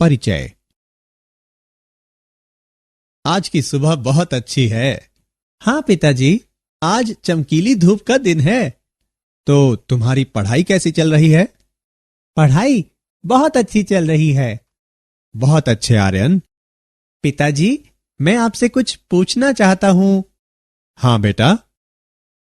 परिचय। आज की सुबह बहुत अच्छी है। हाँ पिताजी, आज चमकीली धूप का दिन है। तो तुम्हारी पढ़ाई कैसी चल रही है? पढ़ाई बहुत अच्छी चल रही है। बहुत अच्छे आर्यन। पिताजी, मैं आपसे कुछ पूछना चाहता हूं। हाँ बेटा।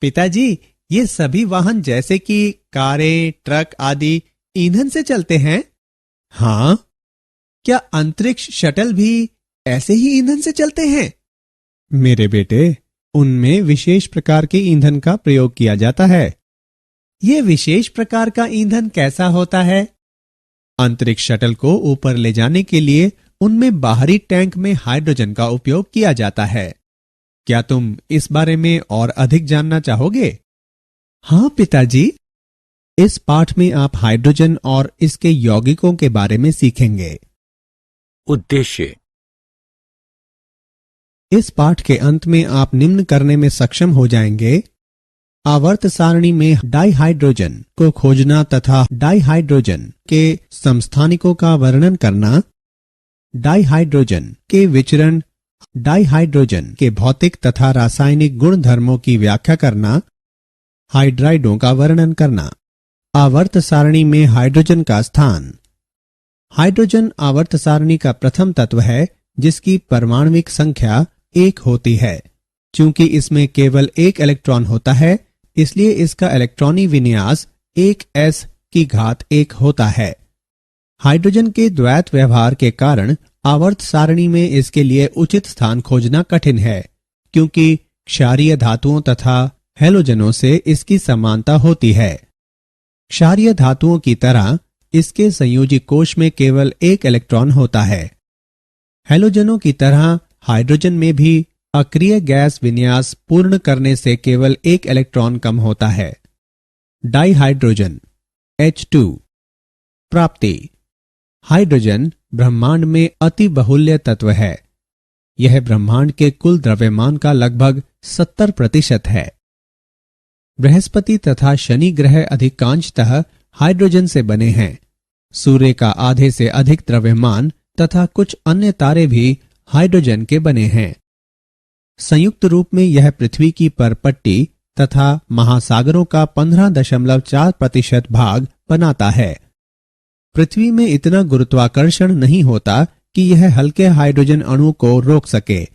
पिताजी, ये सभी वाहन जैसे कि कारें, ट्रक आदि ईंधन से चलते हैं? हाँ। क्या अंतरिक्ष शटल भी ऐसे ही ईंधन से चलते हैं? मेरे बेटे, उनमें विशेष प्रकार के ईंधन का प्रयोग किया जाता है। ये विशेष प्रकार का ईंधन कैसा होता है? अंतरिक्ष शटल को ऊपर ले जाने के लिए उनमें बाहरी टैंक में हाइड्रोजन का उपयोग किया जाता है। क्या तुम इस बारे में और अधिक जानना चाहोगे? हाँ पिताजी। इस पाठ में आप हाइड्रोजन और इसके यौगिकों के बारे में सीखेंगे। उद्देश्य। इस पाठ के अंत में आप निम्न करने में सक्षम हो जाएंगे: आवर्त सारणी में डाइहाइड्रोजन को खोजना तथा डाइहाइड्रोजन के समस्थानिकों का वर्णन करना, डाइहाइड्रोजन के विचरण, डाइहाइड्रोजन के भौतिक तथा रासायनिक गुण धर्मों की व्याख्या करना, हाइड्राइडों का वर्णन करना। आवर्त सारणी में हाइड्रोजन का स्थान। हाइड्रोजन आवर्त सारणी का प्रथम तत्व है जिसकी परमाणविक संख्या 1 होती है। चूंकि इसमें केवल एक इलेक्ट्रॉन होता है, इसलिए इसका इलेक्ट्रॉनी विन्यास 1s⁻1 होता है। हाइड्रोजन के द्वैत व्यवहार के कारण आवर्त सारणी में इसके लिए उचित स्थान खोजना कठिन है, क्योंकि क्षारीय धातुओं तथा हैलोजनों से इसकी समानता होती है। क्षारीय धातुओं की तरह इसके संयोजी कोश में केवल एक इलेक्ट्रॉन होता है। हैलोजनों की तरह हाइड्रोजन में भी अक्रिय गैस विन्यास पूर्ण करने से केवल एक इलेक्ट्रॉन कम होता है। Dihydrogen H2। प्राप्ति। हाइड्रोजन ब्रह्मांड में अति बहुल्य तत्व है। यह ब्रह्मांड के कुल द्रव्यमान का लगभग 70% है। बृहस्पति तथा शनि ग्रह अधिकांशतः हाइड्रोजन से बने हैं। सूर्य का आधे से अधिक द्रव्यमान तथा कुछ अन्य तारे भी हाइड्रोजन के बने हैं। संयुक्त रूप में यह पृथ्वी की परपट्टी तथा महासागरों का 15.4% भाग बनाता है। पृथ्वी में इतना गुरुत्वाकर्षण नहीं होता कि यह हल्के हाइड्रोजन अणु को रोक सके,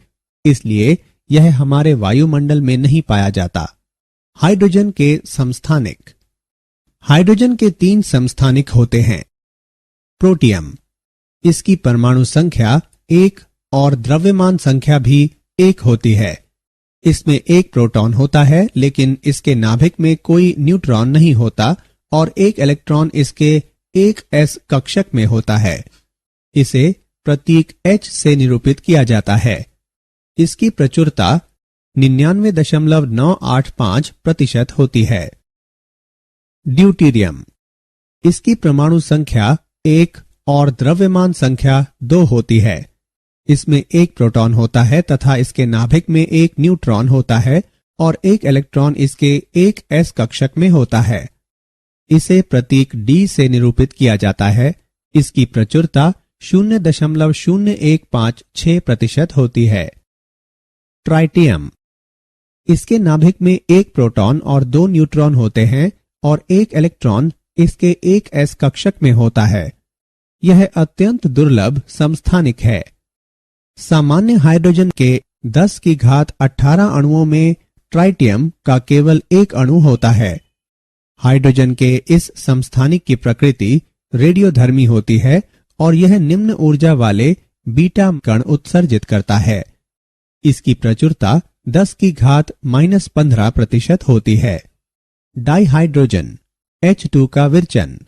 इसलिए यह हमारे वायुमंडल में नहीं पाया जाता। हाइड्रोजन के समस्थानिक। हाइड्रोजन के 3 समस्थानिक होते हैं। प्रोटियम। इसकी परमाणु संख्या 1 और द्रव्यमान संख्या भी 1 होती है। इसमें एक प्रोटॉन होता है, लेकिन इसके नाभिक में कोई न्यूट्रॉन नहीं होता और एक इलेक्ट्रॉन इसके 1s कक्षक में होता है। इसे प्रतीक H से निरूपित किया जाता है। इसकी प्रचुरता 99.985% होती है। ड्यूटेरियम। इसकी परमाणु संख्या 1 और द्रव्यमान संख्या 2 होती है। इसमें एक प्रोटॉन होता है तथा इसके नाभिक में एक न्यूट्रॉन होता है और एक इलेक्ट्रॉन इसके 1s कक्षक में होता है। इसे प्रतीक D से निरूपित किया जाता है। इसकी प्रचुरता 0.0156% होती है। ट्राइटियम। इसके नाभिक में एक प्रोटॉन और 2 न्यूट्रॉन होते हैं और एक इलेक्ट्रॉन इसके 1s कक्षक में होता है। यह अत्यंत दुर्लभ समस्थानिक है। सामान्य हाइड्रोजन के 10⁻18 अणुओं में ट्राइटियम का केवल एक अणु होता है। हाइड्रोजन के इस समस्थानिक की प्रकृति रेडियोधर्मी होती है और यह निम्न ऊर्जा वाले बीटा कण उत्सर्जित करता है। इसकी प्रचुरता 10⁻15% होती है। डाइहाइड्रोजन H2 का विरचन।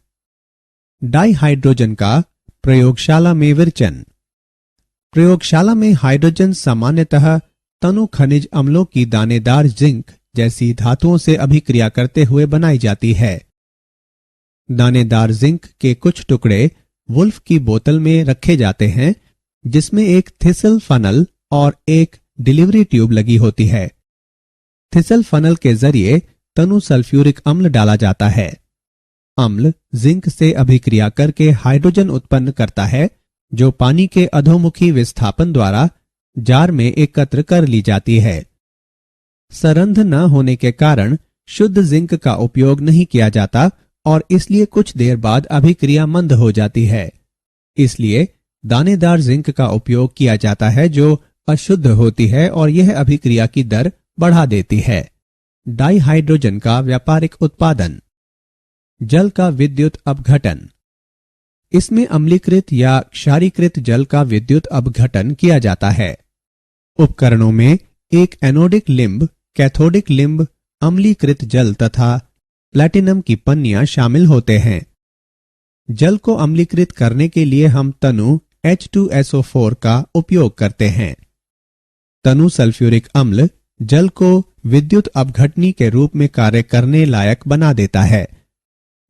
डाइहाइड्रोजन का प्रयोगशाला में विरचन। प्रयोगशाला में हाइड्रोजन सामान्यतः तनु खनिज अम्लों की दानेदार जिंक जैसी धातुओं से अभिक्रिया करते हुए बनाई जाती है। दानेदार जिंक के कुछ टुकड़े वुल्फ की बोतल में रखे जाते हैं, जिसमें एक थिसल फनल और एक डिलीवरी ट्यूब लगी होती है। थिसल फनल के जरिए तनु सल्फ्यूरिक अम्ल डाला जाता है। अम्ल जिंक से अभिक्रिया करके हाइड्रोजन उत्पन्न करता है, जो पानी के अधोमुखी विस्थापन द्वारा जार में एकत्र कर ली जाती है। सरंध्र न होने के कारण शुद्ध जिंक का उपयोग नहीं किया जाता और इसलिए कुछ देर बाद अभिक्रिया मंद हो जाती है। इसलिए दानेदार जिंक का उपयोग किया जाता है जो अशुद्ध होती है और यह अभिक्रिया की दर बढ़ा देती है। डाइहाइड्रोजन का व्यापारिक उत्पादन। जल का विद्युत अपघटन। इसमें अम्लीकृत या क्षारीकृत जल का विद्युत अपघटन किया जाता है। उपकरणों में एक एनोडिक लिंब, कैथोडिक लिंब, अम्लीकृत जल तथा प्लैटिनम की पन्नियां शामिल होते हैं। जल को अम्लीकृत करने के लिए हम तनु H2SO4 का उपयोग करते हैं। तनु सल्फ्यूरिक अम्ल जल को विद्युत अपघटनी के रूप में कार्य करने लायक बना देता है।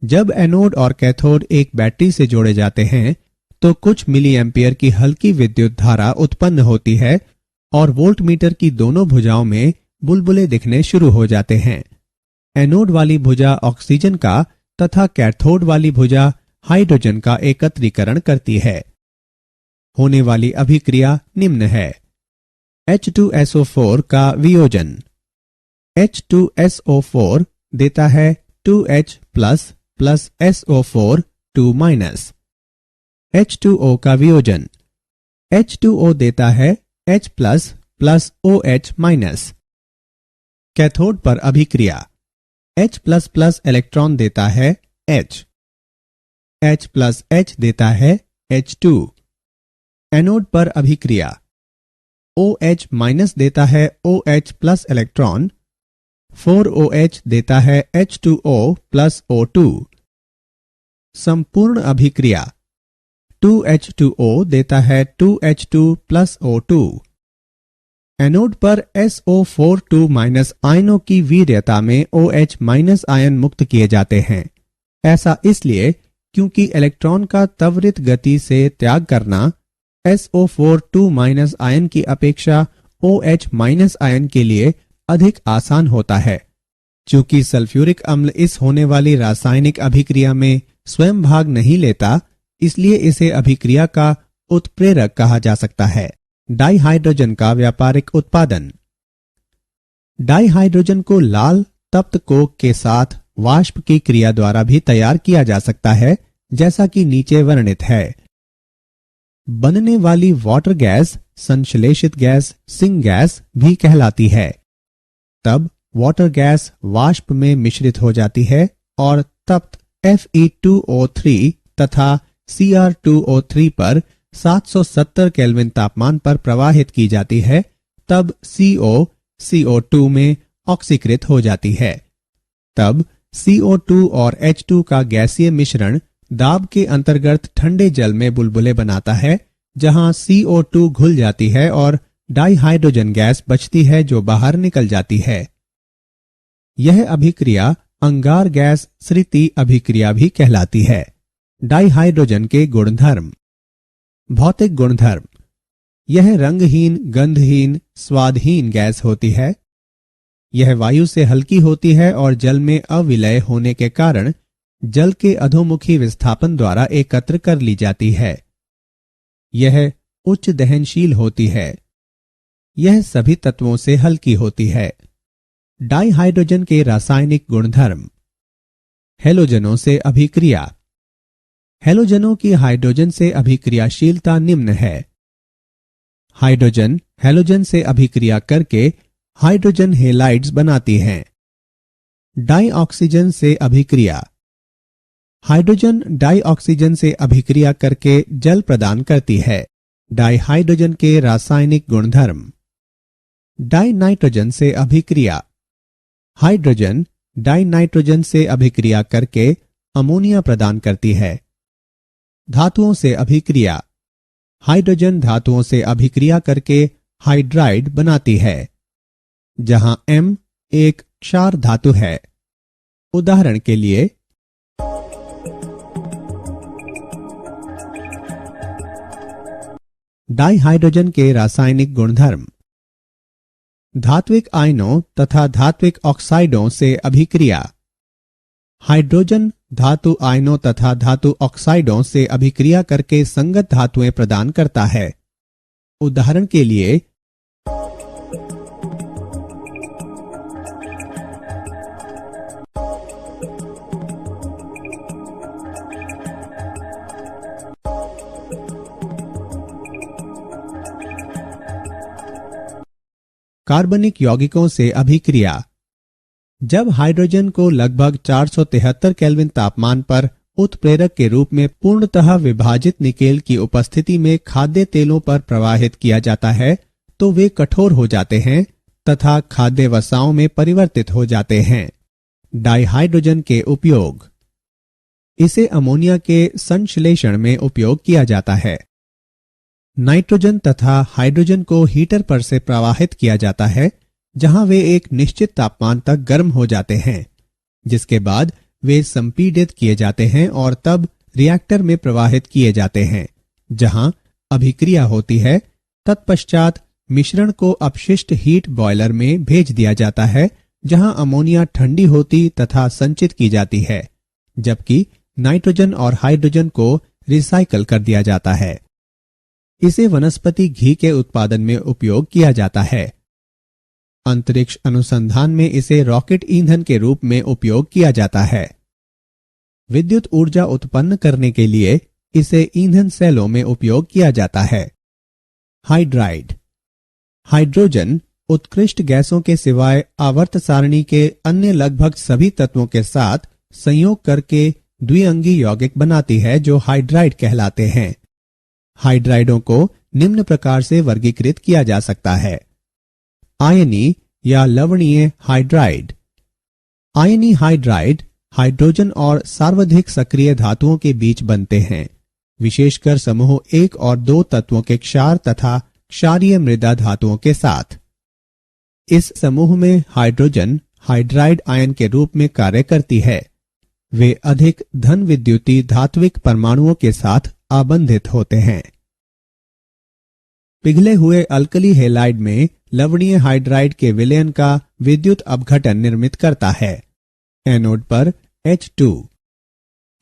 जब एनोड और कैथोड एक बैटरी से जोड़े जाते हैं तो कुछ मिली एम्पियर की हल्की विद्युत धारा उत्पन्न होती है और वोल्टमीटर की दोनों भुजाओं में बुलबुले दिखने शुरू हो जाते हैं। एनोड वाली भुजा ऑक्सीजन का तथा कैथोड वाली भुजा हाइड्रोजन का एकत्रीकरण करती है। होने वाली अभिक्रिया निम्न है। H2SO4 का वियोजन। H2SO4 देता है 2H plus plus SO4 2 H2O का वियोजन। H2O देता है H plus plus OH minus. Cathode पर अभिक्रिया। H प्लस प्लस इलेक्ट्रॉन देता है H। H प्लस H देता है H2। एनोड पर अभिक्रिया। OH माइनस देता है OH प्लस इलेक्ट्रॉन। 4OH देता है H2O प्लस O2। संपूर्ण अभिक्रिया। 2H2O देता है 2H2 प्लस O2। एनोड पर SO4 2 आयनों की वीर्यता में OH माइनस आयन मुक्त किए जाते हैं। ऐसा इसलिए क्योंकि इलेक्ट्रॉन का त्वरित गति से त्याग करना SO4 2 आयन की अपेक्षा OH माइनस आयन के लिए अधिक आसान होता है। चूंकि सल्फ्यूरिक अम्ल इस होने वाली रासायनिक अभिक्रिया में स्वयं भाग नहीं लेता, इसलिए इसे अभिक्रिया का उत्प्रेरक कहा जा सकता है। डाइहाइड्रोजन का व्यापारिक उत्पादन। डाइहाइड्रोजन को लाल तप्त कोक के साथ वाष्प की क्रिया द्वारा भी तैयार किया जा सकता है, जैसा कि नीचे वर्णित है। बनने वाली वाटर गैस संश्लेषित गैस सिंक गैस भी कहलाती है। तब वाटर गैस वाष्प में मिश्रित हो जाती है और तप्त Fe2O3 तथा Cr2O3 पर 770 केल्विन तापमान पर प्रवाहित की जाती है। तब CO CO2 में ऑक्सीकृत हो जाती है। तब CO2 और H2 का गैसीय मिश्रण दाब के अंतर्गत ठंडे जल में बुलबुले बनाता है, जहां CO2 घुल जाती है और डाइहाइड्रोजन गैस बचती है जो बाहर निकल जाती है। यह अभिक्रिया अंगार गैस स्थिति अभिक्रिया भी कहलाती है। डाइहाइड्रोजन के गुणधर्म। भौतिक गुणधर्म। यह रंगहीन, गंधहीन, स्वादहीन गैस होती है। यह वायु से हल्की होती है और जल में अविलय होने के कारण जल के अधोमुखी विस्थापन द्वारा एकत्र कर ली जाती है। यह उच्च दहनशील होती है। यह सभी तत्वों से हल्की होती है। डाइहाइड्रोजन के रासायनिक गुणधर्म। हैलोजनों से अभिक्रिया। हैलोजनों की हाइड्रोजन से अभिक्रियाशीलता निम्न है। हाइड्रोजन हैलोजन से अभिक्रिया करके हाइड्रोजन हेलाइड्स बनाती हैं। डाइऑक्सीजन से अभिक्रिया। हाइड्रोजन डाइऑक्सीजन से अभिक्रिया करके जल प्रदान करती है। डाइहाइड्रोजन के रासायनिक गुणधर्म। डाइनाइट्रोजन से अभिक्रिया। हाइड्रोजन डाइनाइट्रोजन से अभिक्रिया करके अमोनिया प्रदान करती है। धातुओं से अभिक्रिया। हाइड्रोजन धातुओं से अभिक्रिया करके हाइड्राइड बनाती है, जहां M एक क्षार धातु है। उदाहरण के लिए डाइहाइड्रोजन के रासायनिक गुणधर्म। धात्विक आयनों तथा धात्विक ऑक्साइडों से अभिक्रिया। हाइड्रोजन धातु आयनों तथा धातु ऑक्साइडों से अभिक्रिया करके संगत धातुएं प्रदान करता है। उदाहरण के लिए कार्बनिक यौगिकों से अभिक्रिया। जब हाइड्रोजन को लगभग 473 केल्विन तापमान पर उत्प्रेरक के रूप में पूर्णतः विभाजित निकेल की उपस्थिति में खाद्य तेलों पर प्रवाहित किया जाता है तो वे कठोर हो जाते हैं तथा खाद्य वसाओं में परिवर्तित हो जाते हैं। डाइहाइड्रोजन के उपयोग। इसे अमोनिया के संश्लेषण में उपयोग किया जाता है। नाइट्रोजन तथा हाइड्रोजन को हीटर पर से प्रवाहित किया जाता है जहां वे एक निश्चित तापमान तक गर्म हो जाते हैं, जिसके बाद वे संपीडित किए जाते हैं और तब रिएक्टर में प्रवाहित किए जाते हैं जहां अभिक्रिया होती है। तत्पश्चात मिश्रण को अपशिष्ट हीट बॉयलर में भेज दिया जाता है जहां अमोनिया ठंडी होती तथा संचित की जाती है, जबकि नाइट्रोजन और हाइड्रोजन को रिसाइकल कर दिया जाता है। इसे वनस्पति घी के उत्पादन में उपयोग किया जाता है। अंतरिक्ष अनुसंधान में इसे रॉकेट ईंधन के रूप में उपयोग किया जाता है। विद्युत ऊर्जा उत्पन्न करने के लिए इसे ईंधन सेलों में उपयोग किया जाता है। हाइड्राइड। हाइड्रोजन उत्कृष्ट गैसों के सिवाय आवर्त सारणी के अन्य लगभग सभी तत्वों के साथ संयोग करके द्विअंगी यौगिक बनाती है जो हाइड्राइड कहलाते हैं। हाइड्राइडों को निम्न प्रकार से वर्गीकृत किया जा सकता है। आयनी या लवणीय हाइड्राइड। आयनी हाइड्राइड हाइड्रोजन और सार्वधिक सक्रिय धातुओं के बीच बनते हैं, विशेषकर समूह 1 और 2 तत्वों के क्षार तथा क्षारीय मृदा धातुओं के साथ। इस समूह में हाइड्रोजन हाइड्राइड आयन के रूप में कार्य करती है। वे अधिक धन विद्युतीय धात्विक परमाणुओं के साथ आबंधित होते हैं। पिघले हुए अल्कली हेलाइड में लवणीय हाइड्राइड के विलयन का विद्युत अपघटन निर्मित करता है। एनोड पर H2।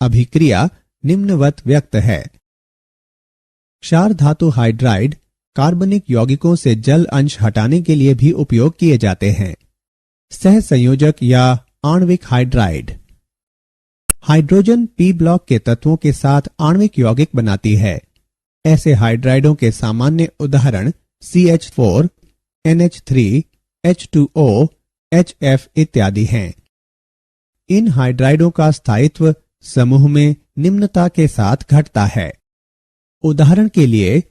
अभिक्रिया निम्नवत व्यक्त है। क्षार धातु हाइड्राइड कार्बनिक यौगिकों से जल अंश हटाने के लिए भी उपयोग किए जाते हैं। सह संयोजक या आणविक हाइड्राइड। हाइड्रोजन P ब्लॉक के तत्वों के साथ आणविक यौगिक बनाती है। ऐसे हाइड्राइडों के सामान्य उदाहरण CH4, NH3, H2O, HF इत्यादि हैं। इन हाइड्राइडों का स्थायित्व समूह में निम्नता के साथ घटता है। उदाहरण के लिए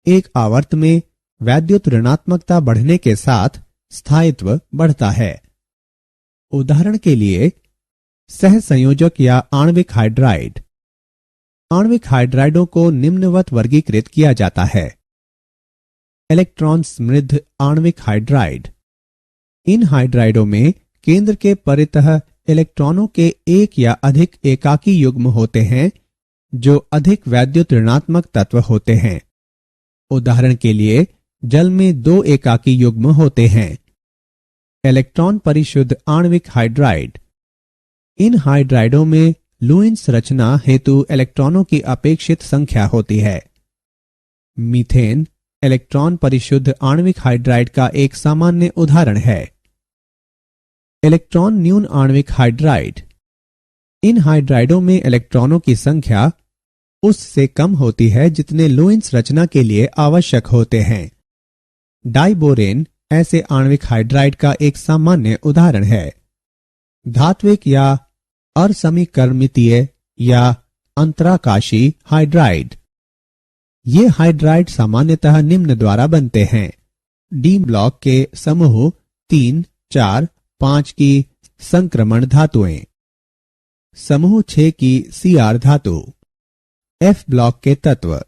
एक आवर्त में वैद्युत ऋणात्मकता बढ़ने के साथ स्थायित्व बढ़ता है। उदाहरण के लिए सह संयोजक या आणविक हाइड्राइड। आणविक हाइड्राइडों को निम्नवत वर्गीकृत किया जाता है। इलेक्ट्रॉन समृद्ध आणविक हाइड्राइड। इन हाइड्राइडों में केंद्र के परितः इलेक्ट्रॉनों के एक या अधिक एकाकी युग्म होते हैं जो अधिक वैद्युत ऋणात्मक तत्व होते हैं। उदाहरण के लिए जल में 2 एकाकी युग्म होते हैं। इलेक्ट्रॉन परिशुद्ध आणविक हाइड्राइड। इन हाइड्राइडों में लुईस रचना हेतु इलेक्ट्रॉनों की अपेक्षित संख्या होती है। मीथेन इलेक्ट्रॉन परिशुद्ध आणविक हाइड्राइड का एक सामान्य उदाहरण है। इलेक्ट्रॉन न्यून आणविक हाइड्राइड। इन हाइड्राइडों में इलेक्ट्रॉनों की संख्या उससे कम होती है जितने लुईस रचना के लिए आवश्यक होते हैं। डाइबोरेन ऐसे आणविक हाइड्राइड का एक सामान्य उदाहरण है। धात्विक या असमीकरणितीय या अंतराकाशी हाइड्राइड। ये हाइड्राइड सामान्यतः निम्न द्वारा बनते हैं। डी ब्लॉक के समूह 3, 4, 5 की संक्रमण धातुएं। समूह 6 की Cr धातु। F ब्लॉक के तत्व।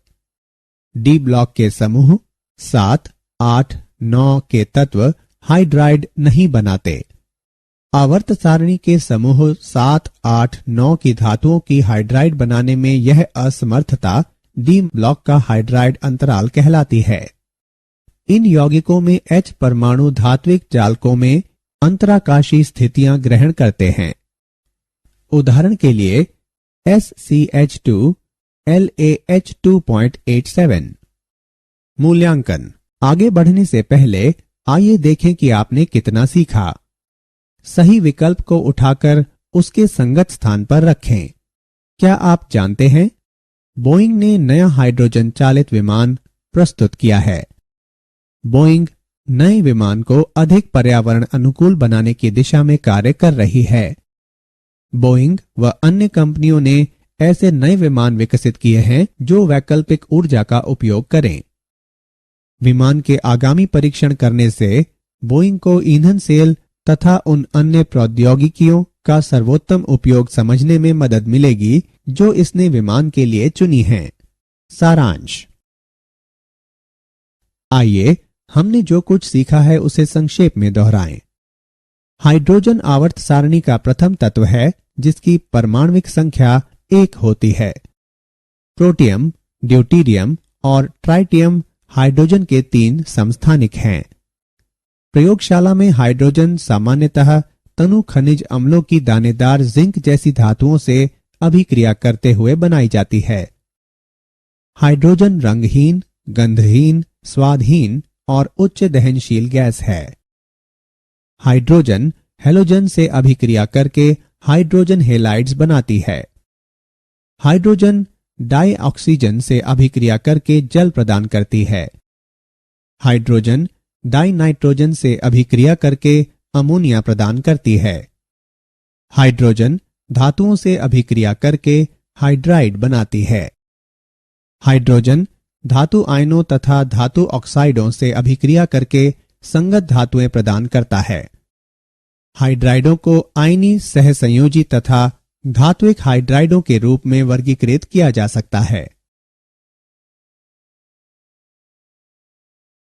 डी ब्लॉक के समूह 7, 8, 9 के तत्व हाइड्राइड नहीं बनाते। आवर्त सारणी के समूह 7, 8, 9 की धातुओं की हाइड्राइड बनाने में यह असमर्थता डी ब्लॉक का हाइड्राइड अंतराल कहलाती है। इन यौगिकों में H परमाणु धात्विक जालकों में अंतराकाशी स्थितियां ग्रहण करते हैं। उदाहरण के लिए SCH2 LaH2.87। मूल्यांकन। आगे बढ़ने से पहले आइए देखें कि आपने कितना सीखा। सही विकल्प को उठाकर उसके संगत स्थान पर रखें। क्या आप जानते हैं, बोइंग ने नया हाइड्रोजन चालित विमान प्रस्तुत किया है। बोइंग नए विमान को अधिक पर्यावरण अनुकूल बनाने की दिशा में कार्य कर रही है। बोइंग व अन्य कंपनियों ने ऐसे नए विमान विकसित किए हैं जो वैकल्पिक ऊर्जा का उपयोग करें। विमान के आगामी परीक्षण करने से बोइंग को ईंधन सेल तथा उन अन्य प्रौद्योगिकियों का सर्वोत्तम उपयोग समझने में मदद मिलेगी जो इसने विमान के लिए चुनी हैं। सारांश। आइए हमने जो कुछ सीखा है उसे संक्षेप में दोहराएं। हाइड्रोजन आवर्त सारणी का प्रथम तत्व है जिसकी परमाणुक संख्या 1 होती है। प्रोटियम, ड्यूटीरियम और ट्राइटियम हाइड्रोजन के 3 समस्थानिक हैं। प्रयोगशाला में हाइड्रोजन सामान्यतः तनु खनिज अम्लों की दानेदार जिंक जैसी धातुओं से अभिक्रिया करते हुए बनाई जाती है। हाइड्रोजन रंगहीन, गंधहीन, स्वादहीन और उच्च दहनशील गैस है। हाइड्रोजन हैलोजन से अभिक्रिया करके हाइड्रोजन हेलाइड्स बनाती है। हाइड्रोजन डाई ऑक्सीजन से अभिक्रिया करके जल प्रदान करती है। हाइड्रोजन डाई नाइट्रोजन से अभिक्रिया करके अमोनिया प्रदान करती है। हाइड्रोजन धातुओं से अभिक्रिया करके हाइड्राइड बनाती है। हाइड्रोजन धातु आयनों तथा धातु ऑक्साइडों से अभिक्रिया करके संगत धातुएं प्रदान करता है। हाइड्राइडों को आयनी सहसंयोजी तथा धात्विक हाइड्राइडों के रूप में वर्गीकृत किया जा सकता है।